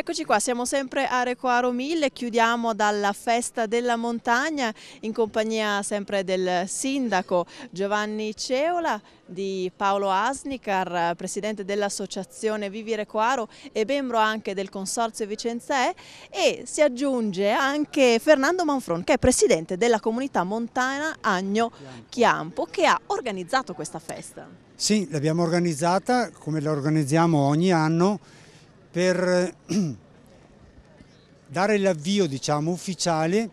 Eccoci qua, siamo sempre a Recoaro 1000, chiudiamo dalla festa della montagna in compagnia sempre del sindaco Giovanni Ceola, di Paolo Asnicar, presidente dell'associazione Vivi Recoaro e membro anche del consorzio Vicenza È, e si aggiunge anche Fernando Manfron, che è presidente della comunità montana Agno Chiampo, che ha organizzato questa festa. Sì, l'abbiamo organizzata come la organizziamo ogni anno per dare l'avvio, diciamo, ufficiale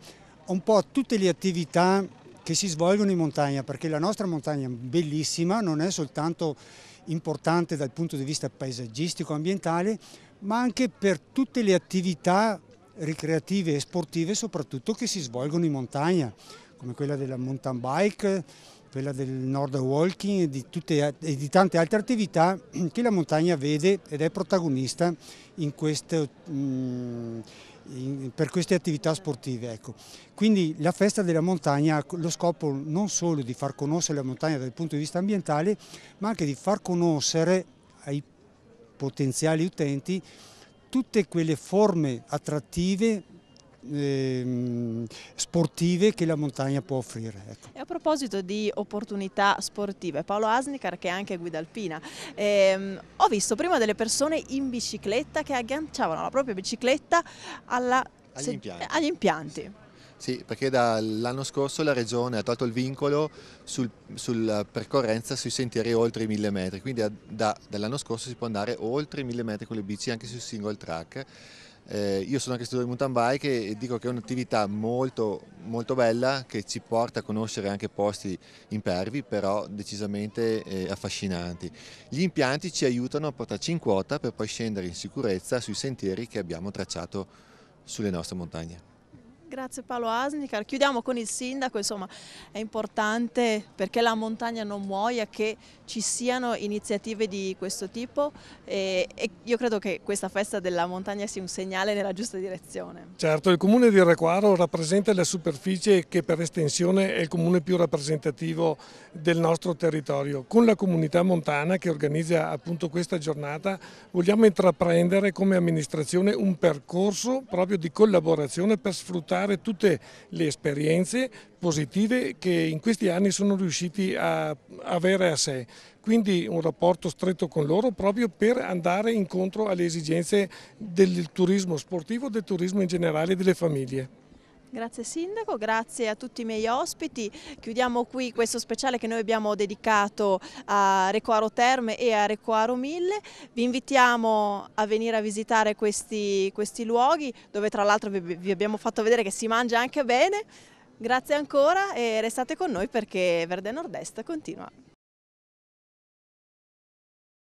un po' a tutte le attività che si svolgono in montagna, perché la nostra montagna è bellissima, non è soltanto importante dal punto di vista paesaggistico, ambientale, ma anche per tutte le attività ricreative e sportive soprattutto che si svolgono in montagna, come quella della mountain bike, quella del nord walking e di tante altre attività che la montagna vede ed è protagonista per queste attività sportive. Ecco. Quindi la festa della montagna ha lo scopo non solo di far conoscere la montagna dal punto di vista ambientale, ma anche di far conoscere ai potenziali utenti tutte quelle forme attrattive sportive che la montagna può offrire. Ecco. E a proposito di opportunità sportive, Paolo Asnicar, che è anche guida alpina, ho visto prima delle persone in bicicletta che agganciavano la propria bicicletta agli impianti. Sì, perché dall'anno scorso la Regione ha tolto il vincolo sulla percorrenza sui sentieri oltre i 1000 metri, quindi dall'anno scorso si può andare oltre i 1000 metri con le bici anche sul single track. Io sono anche istruttore di mountain bike e dico che è un'attività molto bella che ci porta a conoscere anche posti impervi, però decisamente affascinanti. Gli impianti ci aiutano a portarci in quota per poi scendere in sicurezza sui sentieri che abbiamo tracciato sulle nostre montagne. Grazie Paolo Asnicar. Chiudiamo con il sindaco, insomma è importante perché la montagna non muoia che ci siano iniziative di questo tipo e io credo che questa festa della montagna sia un segnale nella giusta direzione. Certo, il comune di Recoaro rappresenta la superficie che per estensione è il comune più rappresentativo del nostro territorio. Con la comunità montana che organizza appunto questa giornata vogliamo intraprendere come amministrazione un percorso proprio di collaborazione per sfruttare tutte le esperienze positive che in questi anni sono riusciti a avere a sé. Quindi un rapporto stretto con loro proprio per andare incontro alle esigenze del turismo sportivo, del turismo in generale e delle famiglie. Grazie Sindaco, grazie a tutti i miei ospiti. Chiudiamo qui questo speciale che noi abbiamo dedicato a Recoaro Terme e a Recoaro 1000. Vi invitiamo a venire a visitare questi luoghi dove tra l'altro vi abbiamo fatto vedere che si mangia anche bene. Grazie ancora e restate con noi perché Verde Nord-Est continua.